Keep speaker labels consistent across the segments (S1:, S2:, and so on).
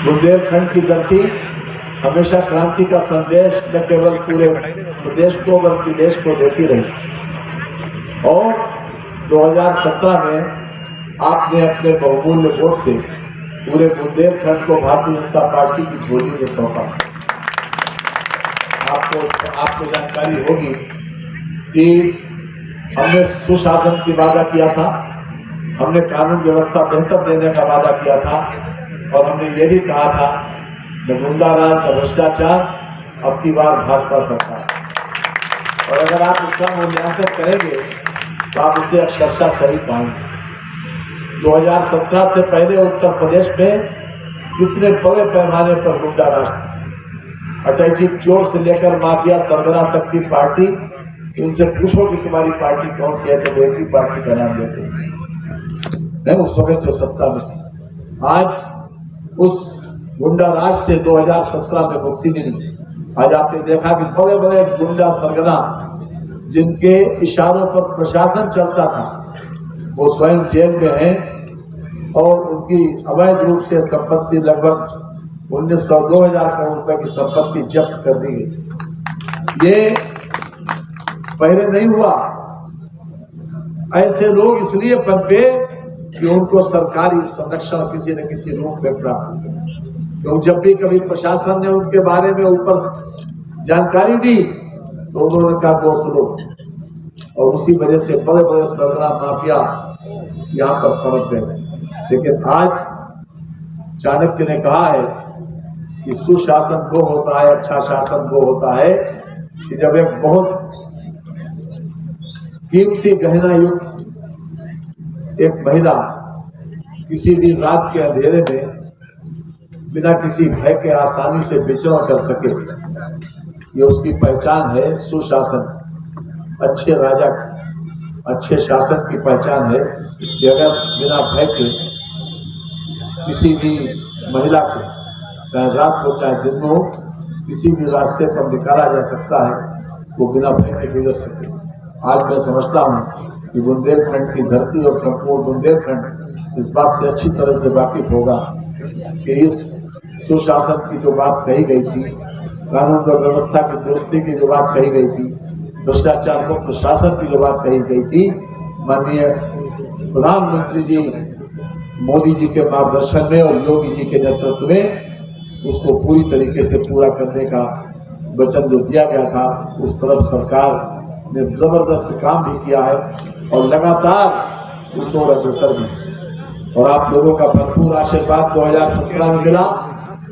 S1: बुंदेलखंड की धरती हमेशा क्रांति का संदेश न केवल पूरे प्रदेश को बल्कि देश को देती रही और 2017 में आपने अपने बहुमूल्य वोट से पूरे बुंदेलखंड को भारतीय जनता पार्टी की झोली में सौंपा। आपको जानकारी होगी कि हमने सुशासन की वादा किया था, हमने कानून व्यवस्था बेहतर देने का वादा किया था और हमने ये भी कहा था न गुंडा राज न भ्रष्टाचार, अब की बार भाजपा सरकार। और अगर आप इसका मूल्यांकन करेंगे तो आप इसे अक्षरशः सही पाएंगे। 2017 से पहले उत्तर प्रदेश में कितने बड़े पैमाने पर गुंडा राज था। अटल जी चोर से लेकर माफिया सरगना तक की पार्टी, उनसे पूछो कि तुम्हारी पार्टी कौन सी है तो एक ही पार्टी का नाम लेते हैं उस वक्त जो सत्ता में थी। आज उस गुंडा राज से 2017 में मुक्ति मिली। आज आपने देखा कि बड़े बड़े गुंडा सरगना जिनके इशारों पर प्रशासन चलता था वो स्वयं जेल में हैं और उनकी अवैध रूप से संपत्ति लगभग 1900-2000 करोड़ रुपए की संपत्ति जब्त कर दी गई। ये पहले नहीं हुआ। ऐसे लोग इसलिए पनपे कि उनको सरकारी संरक्षण किसी न किसी रूप में प्राप्त हो। क्योंकि जब भी कभी प्रशासन ने उनके बारे में ऊपर जानकारी दी तो उन्होंने कहा वो सुनो, और उसी वजह से बड़े बड़े सरगना माफिया यहाँ पर पनप गए। लेकिन आज चाणक्य ने कहा है कि सुशासन वो होता है, अच्छा शासन वो होता है कि जब एक बहुत कीमती गहना युक्त एक महिला किसी भी रात के अंधेरे में बिना किसी भय के आसानी से विचरण कर सके, ये उसकी पहचान है। सुशासन अच्छे राजा, अच्छे शासन की पहचान है कि अगर बिना भय के किसी भी महिला को, चाहे रात हो चाहे दिन में हो, किसी भी रास्ते पर निकाला जा सकता है, वो बिना भय के गुजर सके। आज मैं समझता हूँ कि बुंदेलखंड की धरती और संपूर्ण बुंदेलखंड इस बात से अच्छी तरह से वाकिफ होगा कि इस सुशासन की जो बात कही गई थी, कानून और व्यवस्था की दुरुस्ती की जो बात कही गई थी, भ्रष्टाचार मुक्त शासन की जो बात कही गई थी, माननीय प्रधानमंत्री जी मोदी जी के मार्गदर्शन में और योगी जी के नेतृत्व में उसको पूरी तरीके से पूरा करने का वचन जो दिया गया था, उस तरफ सरकार ने जबरदस्त काम भी किया है और लगातार उस ओर अग्रसर भी। और आप लोगों का भरपूर आशीर्वाद 2017 में मिला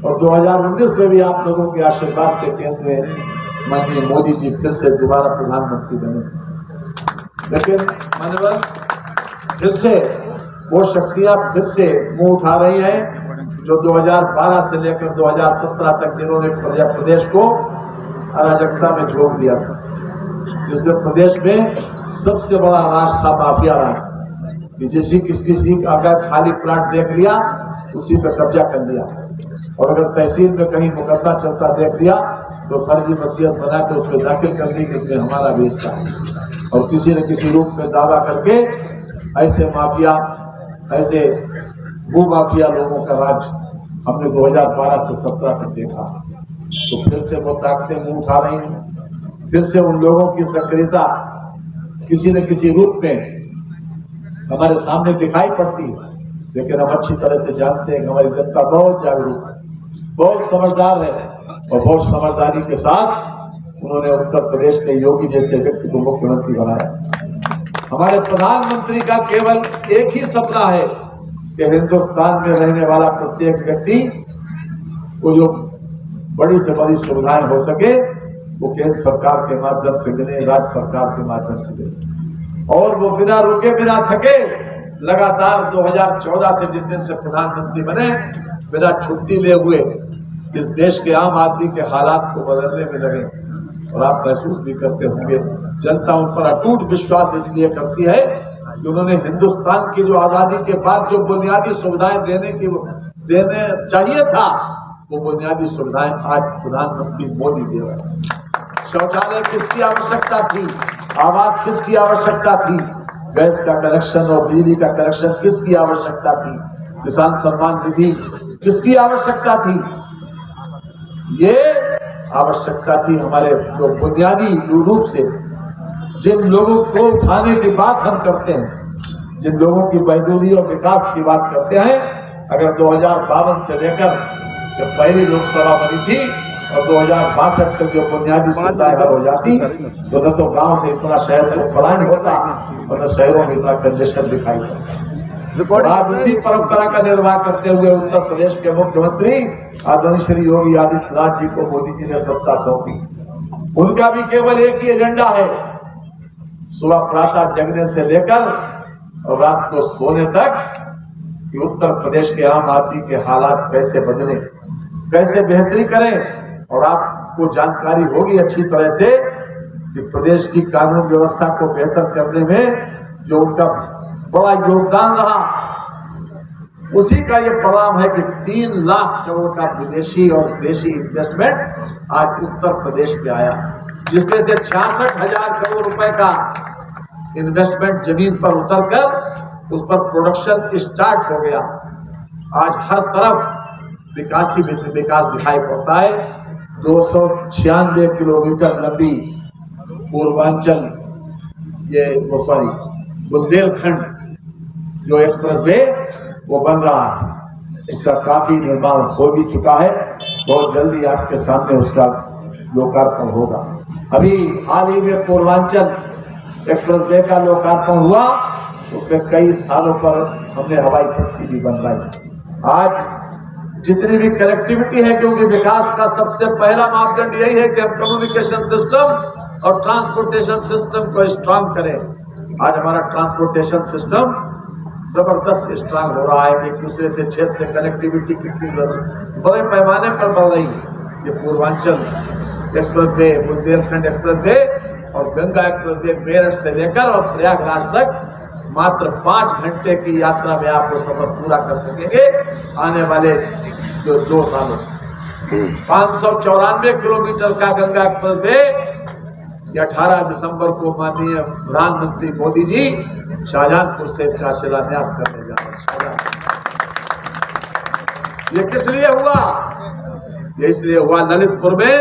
S1: और 2019 में भी आप लोगों के आशीर्वाद से केंद्र में माननीय मोदी जी फिर से दोबारा प्रधानमंत्री बने। लेकिन मानवर फिर से वो शक्तियां फिर से मुंह उठा रही हैं जो 2012 से लेकर 2017 तक जिन्होंने प्रदेश को अराजकता में झोंक दिया था, जिसमें प्रदेश में सबसे बड़ा राज था माफिया राज, कि किसी का अगर खाली प्लाट देख लिया उसी पे कब्जा कर लिया, और अगर तहसील में कहीं मुकदमा चलता देख लिया तो फर्जी वसीयत बना के उसमें दाखिल कर दी कि इसमें हमारा भी हिस्सा है, और किसी न किसी रूप में दावा करके ऐसे माफिया, ऐसे भूमाफिया लोगों का राज हमने 2012 से 17 तक देखा। तो फिर से वो ताकतें मुंह उठा रही हैं, फिर से उन लोगों की सक्रियता किसी न किसी रूप में हमारे सामने दिखाई पड़ती है। लेकिन हम अच्छी तरह से जानते हैं कि हमारी जनता बहुत जागरूक है, बहुत समझदार है, और बहुत समझदारी के साथ उन्होंने उत्तर प्रदेश के योगी जैसे व्यक्ति को मुख्यमंत्री बनाया। हमारे प्रधानमंत्री का केवल एक ही सपना है कि हिंदुस्तान में रहने वाला प्रत्येक व्यक्ति को जो बड़ी से बड़ी सुविधाएं हो सके वो केंद्र सरकार के माध्यम से मिले, राज्य सरकार के माध्यम से मिले, और वो बिना रुके बिना थके लगातार 2014 से जिस दिन से प्रधानमंत्री बने बिना छुट्टी ले हुए इस देश के आम आदमी के हालात को बदलने में लगे। और आप महसूस भी करते होंगे जनता उन पर अटूट विश्वास इसलिए करती है कि उन्होंने हिंदुस्तान की जो आजादी के बाद जो बुनियादी सुविधाएं देने चाहिए था, वो बुनियादी सुविधाएं आज प्रधानमंत्री मोदी दे रहे हैं। शौचालय किसकी आवश्यकता थी, आवास किसकी आवश्यकता थी, गैस का कनेक्शन और बिजली का कनेक्शन किसकी आवश्यकता थी, किसान सम्मान निधि किसकी आवश्यकता थी? ये आवश्यकता थी हमारे जो बुनियादी रूप से जिन लोगों को उठाने की बात हम करते हैं, जिन लोगों की बहबूदी और विकास की बात करते हैं, अगर 2052 से लेकर जब पहली लोकसभा बनी थी और 2062 तक जो बुनियादी सुविधाएं हो जाती तो न तो गांव से इतना शहर को पलायन होता और न शहरों में इतना कंजेशन दिखाई देता। आज उसी परंपरा का निर्वाह करते हुए उत्तर प्रदेश के मुख्यमंत्री आदरणीय श्री योगी आदित्यनाथ जी को मोदी जी ने सत्ता सौंपी। उनका भी केवल एक ही एजेंडा है, सुबह प्रातः जगने से लेकर और रात को सोने तक कि उत्तर प्रदेश के आम आदमी के हालात कैसे बदले, कैसे बेहतरी करें। और आपको जानकारी होगी अच्छी तरह से कि प्रदेश की कानून व्यवस्था को बेहतर करने में जो उनका बड़ा योगदान रहा, उसी का ये परिणाम है कि 3 लाख करोड़ का विदेशी और देशी इन्वेस्टमेंट आज उत्तर प्रदेश में आया, जिसमें से 66,000 करोड़ रुपए का इन्वेस्टमेंट जमीन पर उतरकर उस पर प्रोडक्शन स्टार्ट हो गया। आज हर तरफ विकास दिखाई पड़ता है। 296 किलोमीटर लंबी पूर्वांचल बुंदेलखंड जो एक्सप्रेस वे वो बन रहा है, इसका काफी निर्माण हो भी चुका है। बहुत जल्दी आपके सामने उसका लोकार्पण होगा। अभी हाल ही में पूर्वांचल एक्सप्रेस वे का लोकार्पण हुआ, उसमें कई स्थानों पर हमने हवाई पट्टी भी बनवाई। आज जितनी भी कनेक्टिविटी है, क्योंकि विकास का सबसे पहला मापदंड यही है कि हम कम्युनिकेशन सिस्टम और ट्रांसपोर्टेशन सिस्टम को स्ट्रांग करें। आज हमारा ट्रांसपोर्टेशन सिस्टम जबरदस्त स्ट्रांग हो रहा है कि एक दूसरे से क्षेत्र से कनेक्टिविटी कितनी बड़े पैमाने पर बढ़ रही है। ये Purvanchal express way, Bundelkhand express way और गंगा एक्सप्रेस वे मेरठ से लेकर और प्रयागराज तक मात्र 5 घंटे की यात्रा में आप वो सफर पूरा कर सकेंगे आने वाले जो 2 सालों। 594 किलोमीटर का गंगा एक्सप्रेस वे 18 दिसंबर को माननीय प्रधानमंत्री मोदी जी शाहजहांपुर से इसका शिलान्यास करने जा रहे हैं। ये किस लिए हुआ? ये इसलिए हुआ ललितपुर में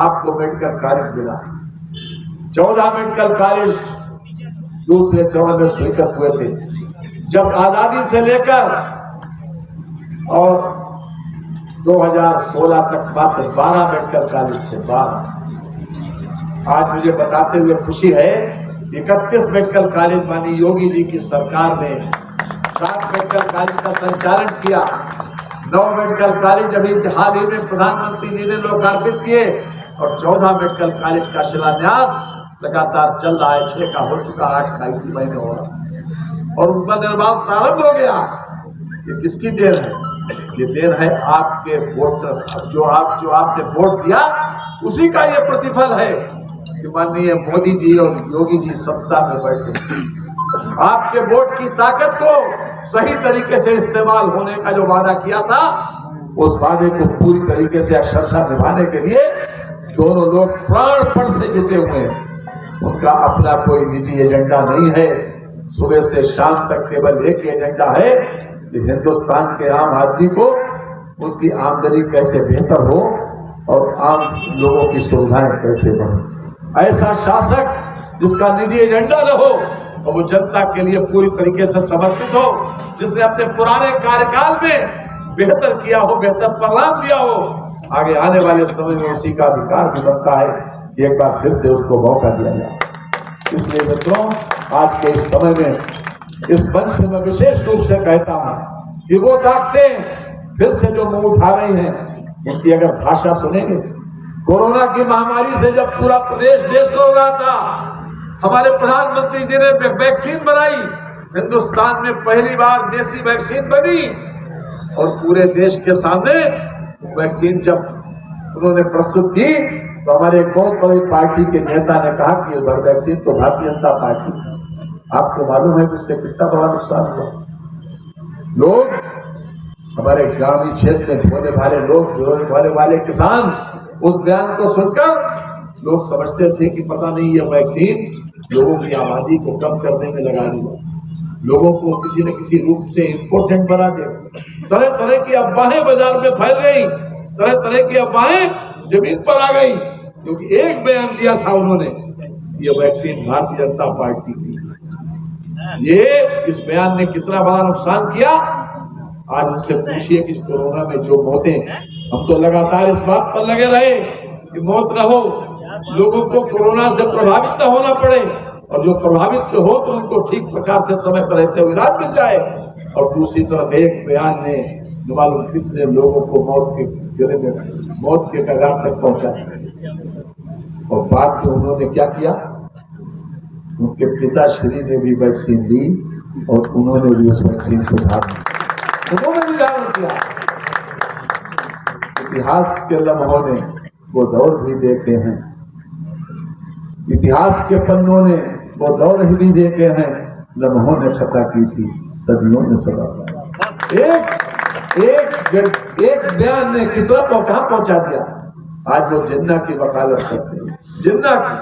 S1: आपको मेडिकल कॉलेज मिला। 14 मेडिकल कॉलेज दूसरे चरण में स्वीकृत हुए थे। जब आजादी से लेकर और 2016 तक मात्र 12 मेडिकल कॉलेज थे। 12। आज मुझे बताते हुए खुशी है 31 मेडिकल कॉलेज माननीय योगी जी की सरकार में 7 मेडिकल कॉलेज का संचालन किया। 9 मेडिकल कॉलेज अभी हाल ही में प्रधानमंत्री जी ने लोकार्पित किए और 14 मेडिकल कॉलेज का शिलान्यास लगातार चल रहा है। 6 का हो चुका, 8 का इसी महीने हो रहा और उनका निर्माण प्रारंभ हो गया। ये किसकी देन है? ये देन है आपके वोटर। जो आपने वोट दिया उसी का ये प्रतिफल है कि माननीय मोदी जी और योगी जी सत्ता में बैठे। आपके वोट की ताकत को सही तरीके से इस्तेमाल होने का जो वादा किया था, उस वादे को पूरी तरीके से अक्षरशः निभाने के लिए दोनों लोग प्राणपण से जुटे हुए हैं। उनका अपना कोई निजी एजेंडा नहीं है। सुबह से शाम तक केवल एक एजेंडा है कि हिंदुस्तान के आम आदमी को उसकी आमदनी कैसे बेहतर हो और आम लोगों की सुविधाएं कैसे बढ़े। ऐसा शासक जिसका निजी एजेंडा न हो और वो जनता के लिए पूरी तरीके से समर्पित हो, जिसने अपने पुराने कार्यकाल में बेहतर किया हो, बेहतर परिणाम दिया हो, आगे आने वाले समय में उसी का अधिकार भी बनता है कि एक बार फिर से उसको मौका दिया जाए। इसलिए मित्रों, आज के इस समय में इस मंच से मैं विशेष रूप से कहता हूं कि वो ताकतें फिर से जो मुंह उठा रही हैं, उनकी अगर भाषा सुनेंगे। कोरोना की महामारी से जब पूरा प्रदेश देश रो रहा था, हमारे प्रधानमंत्री जी ने वैक्सीन बनाई। हिंदुस्तान में पहली बार देसी वैक्सीन बनी और पूरे देश के सामने वैक्सीन जब उन्होंने प्रस्तुत की तो हमारे एक बहुत बड़ी पार्टी के नेता ने कहा कि ये वैक्सीन तो भारतीय जनता पार्टी। आपको मालूम है कि उससे कितना बड़ा नुकसान हुआ। लोग, हमारे ग्रामीण क्षेत्र में होने वाले लोग, होने वाले किसान उस बयान को सुनकर लोग समझते थे कि पता नहीं ये वैक्सीन लोगों की आबादी को कम करने में लगा दी। लोगों को किसी न किसी रूप से इम्पोर्टेंट बना दे। तरह तरह की अफवाहें बाजार में फैल गई, तरह तरह की अफवाहें जमीन पर आ गई, क्योंकि एक बयान दिया था उन्होंने, ये वैक्सीन भारतीय जनता पार्टी की। ये इस बयान ने कितना बड़ा नुकसान किया। आज उनसे पूछिए कि कोरोना में जो मौतें, हम तो लगातार इस बात पर लगे रहे कि मौत न हो, लोगों को कोरोना से प्रभावित न होना पड़े, और जो प्रभावित हो तो उनको ठीक प्रकार से समय पर रहते हुए इलाज मिल जाए। और दूसरी तरफ एक बयान ने न मालूम कितने लोगों को मौत के गले में, मौत के कगार तक पहुंचाया। और बाद में उन्होंने क्या किया, उनके पिताश्री ने भी वैक्सीन ली और उन्होंने भी उस वैक्सीन को धारण किया। इतिहास के लम्हों ने वो दौर भी देखे हैं, इतिहास के पन्नों ने वो दौर भी देखे हैं, लम्हों ने खता की थी, सदियों ने सदा। एक बयान ने कितना कहां पहुंचा दिया। आज वो जिन्ना की वकालत करते हैं, जिन्ना की।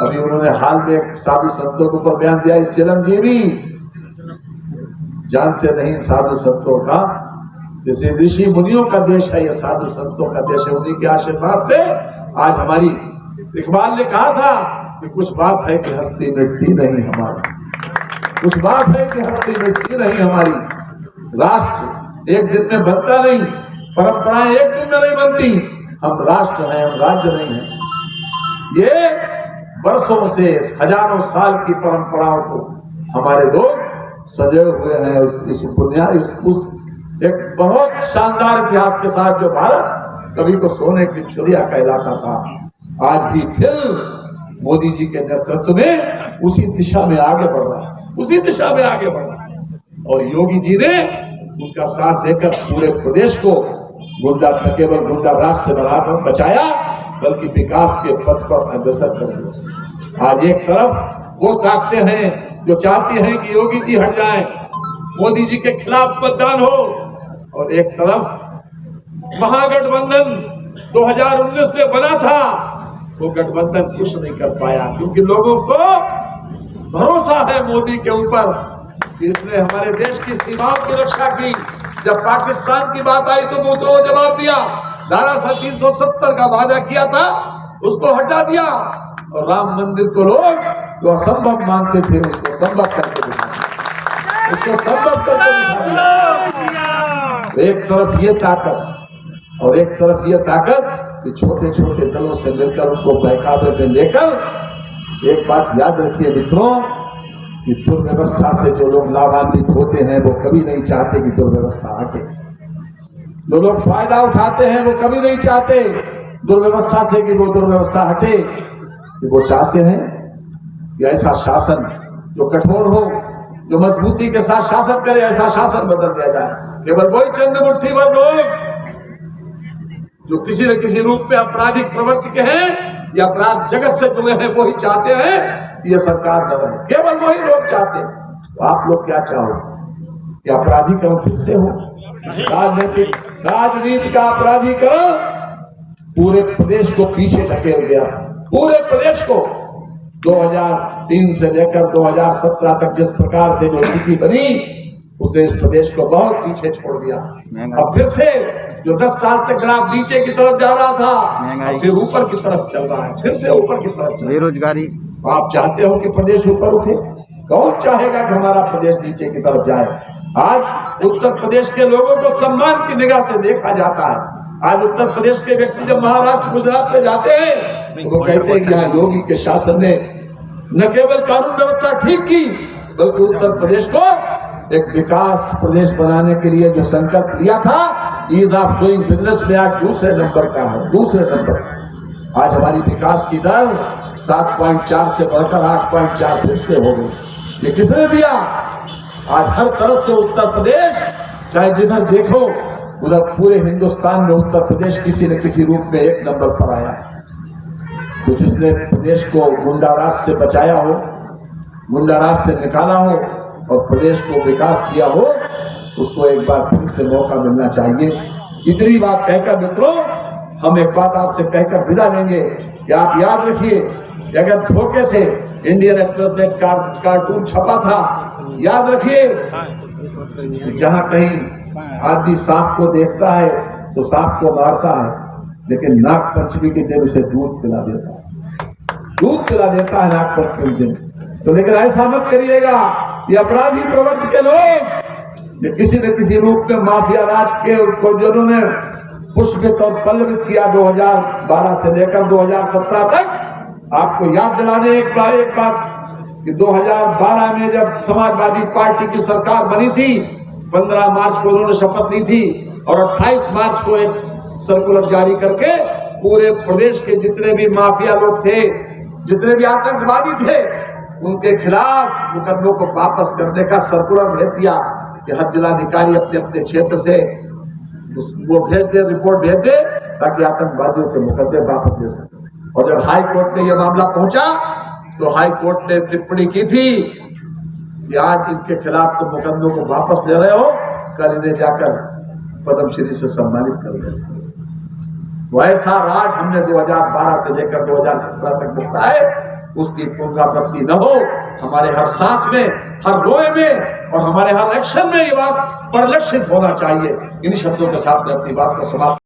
S1: अभी उन्होंने हाल में साधु संतों के ऊपर बयान दिया, चिरंजीवी जानते नहीं साधु संतों का, जैसे ऋषि मुनियों का देश है, ये साधु संतों का देश है। उन्हीं के आशीर्वाद से आज हमारी, इकबाल ने कहा था कि कुछ बात है कि हस्ती मिटती नहीं हमारी, कुछ बात है कि हस्ती मिटती नहीं हमारी। राष्ट्र एक दिन में बनता नहीं, परंपराएं एक दिन में नहीं बनती। हम राष्ट्र हैं, हम राज्य नहीं है। ये बरसों से, हजारों साल की परंपराओं को हमारे लोग सजे हुए हैं इस बुनियाद, उस एक बहुत शानदार इतिहास के साथ जो भारत कभी को सोने की चिड़िया कहलाता था, आज भी फिर मोदी जी के नेतृत्व में उसी दिशा में आगे बढ़ रहा है, उसी दिशा में आगे बढ़ रहा है। और योगी जी ने उनका साथ देकर पूरे प्रदेश को गुंडा, न केवल गुंडा राज से बचाया, बल्कि विकास के पथ पर अग्रसर कर दिया। आज एक तरफ वो ताकतें हैं जो चाहती हैं कि योगी जी हट जाएं, मोदी जी के खिलाफ मतदान हो, और एक तरफ महागठबंधन 2019 में बना था, वो गठबंधन कुछ नहीं कर पाया, क्योंकि लोगों को भरोसा है मोदी के ऊपर कि इसने हमारे देश की सीमाओं की रक्षा की। जब पाकिस्तान की बात आई तो वो तो जवाब दिया, धारा 370 का वादा किया था उसको हटा दिया, और राम मंदिर को लोग जो असंभव मानते थे उसको संभव करके दिखाया, उसको संभव करके दिखाया। एक तरफ ये ताकत और एक तरफ ये ताकत कि छोटे छोटे दलों से मिलकर उनको बहकावे में लेकर, एक बात याद रखिए मित्रों, कि दुर्व्यवस्था से जो लोग लाभान्वित होते हैं वो कभी नहीं चाहते कि दुर्व्यवस्था हटे। जो लोग फायदा उठाते हैं वो कभी नहीं चाहते दुर्व्यवस्था से कि वो दुर्व्यवस्था हटे। कि वो चाहते हैं कि ऐसा शासन जो कठोर हो, जो मजबूती के साथ शासन करे, ऐसा शासन बदल दिया जाए। केवल वही चंद मुट्ठी भर लोग जो किसी न किसी रूप में आपराधिक प्रवृत्ति के हैं या अपराध जगत से जुड़े हैं, वही चाहते हैं कि ये सरकार न रहे। केवल वही लोग चाहते हैं। तो आप लोग क्या चाहोगे कि अपराधीकरण फिर से हो? राजनीति का अपराधीकरण पूरे प्रदेश को पीछे ढकेल गया। पूरे प्रदेश को 2003 से लेकर 2017 तक जिस प्रकार से जो स्थिति बनी, उसने इस प्रदेश को बहुत पीछे छोड़ दिया। अब फिर से जो 10 साल तक ग्राफ नीचे की तरफ जा रहा था, फिर ऊपर की तरफ चल रहा है, फिर से ऊपर की तरफ।
S2: बेरोजगारी,
S1: आप चाहते हो कि प्रदेश ऊपर उठे? कौन चाहेगा कि हमारा प्रदेश नीचे की तरफ जाए? आज उत्तर प्रदेश के लोगों को सम्मान की निगाह से देखा जाता है। आज उत्तर प्रदेश के व्यक्ति जब महाराष्ट्र, गुजरात में जाते हैं, वो कहते हैं कि यहाँ योगी के शासन ने न केवल कानून व्यवस्था ठीक की, बल्कि उत्तर प्रदेश को एक विकास प्रदेश बनाने के लिए जो संकल्प लिया था, ईज ऑफ डूइंग बिजनेस में आज दूसरे नंबर का है, दूसरे नंबर। आज हमारी विकास की दर 7.4 से बढ़कर 8.4 फिर से हो गई। ये किसने दिया? आज हर तरफ से उत्तर प्रदेश, चाहे जिधर देखो उधर पूरे हिंदुस्तान में उत्तर प्रदेश किसी न किसी रूप में एक नंबर पर आया। तो जिसने प्रदेश को गुंडाराज से बचाया हो, गुंडाराज से निकाला हो और प्रदेश को विकास दिया हो, उसको एक बार फिर से मौका मिलना चाहिए। इतनी बात कहकर मित्रों, हम एक बात आपसे कहकर विदा लेंगे कि आप याद रखिए कि अगर धोखे से इंडियन एक्सप्रेस में कार्टून छपा था याद रखिए, जहां कहीं आदमी सांप को देखता है तो सांप को मारता है, लेकिन नाग पंचमी के दिन उसे दूध पिला देता है, दूध पिला देता है नाग पंचमी के दिन। तो लेकिन ऐसा मत करिएगा, ये अपराधी प्रवृत्ति के लोग ये किसी न किसी रूप में माफिया राज के उसको जिन्होंने पुष्पित और पल्लवित किया 2012 से लेकर 2017 तक। आपको याद दिलाने एक बात कि 2012 में जब समाजवादी पार्टी की सरकार बनी थी, 15 मार्च को उन्होंने शपथ ली थी और 28 मार्च को एक सर्कुलर जारी करके पूरे प्रदेश के जितने भी माफिया लोग थे, जितने भी आतंकवादी थे, उनके खिलाफ मुकदमों को वापस करने का सर्कुलर भेज दिया कि हर जिलाधिकारी अपने अपने क्षेत्र से वो भेज दे, रिपोर्ट भेज दे, ताकि आतंकवादियों के मुकदमे वापस ले सके। और जब हाई कोर्ट में यह मामला पहुंचा तो हाई कोर्ट ने टिप्पणी की थी कि आज इनके खिलाफ तो मुकदमों को वापस ले रहे हो, कल इन्हें जाकर पद्मश्री से सम्मानित कर देते। तो ऐसा राज हमने 2012 से लेकर 2017 तक भुगता है, उसकी पुनरावृत्ति न हो। हमारे हर सांस में, हर रोए में और हमारे हर एक्शन में ये बात परिलक्षित होना चाहिए। इन शब्दों के साथ मैं अपनी बात को समाप्त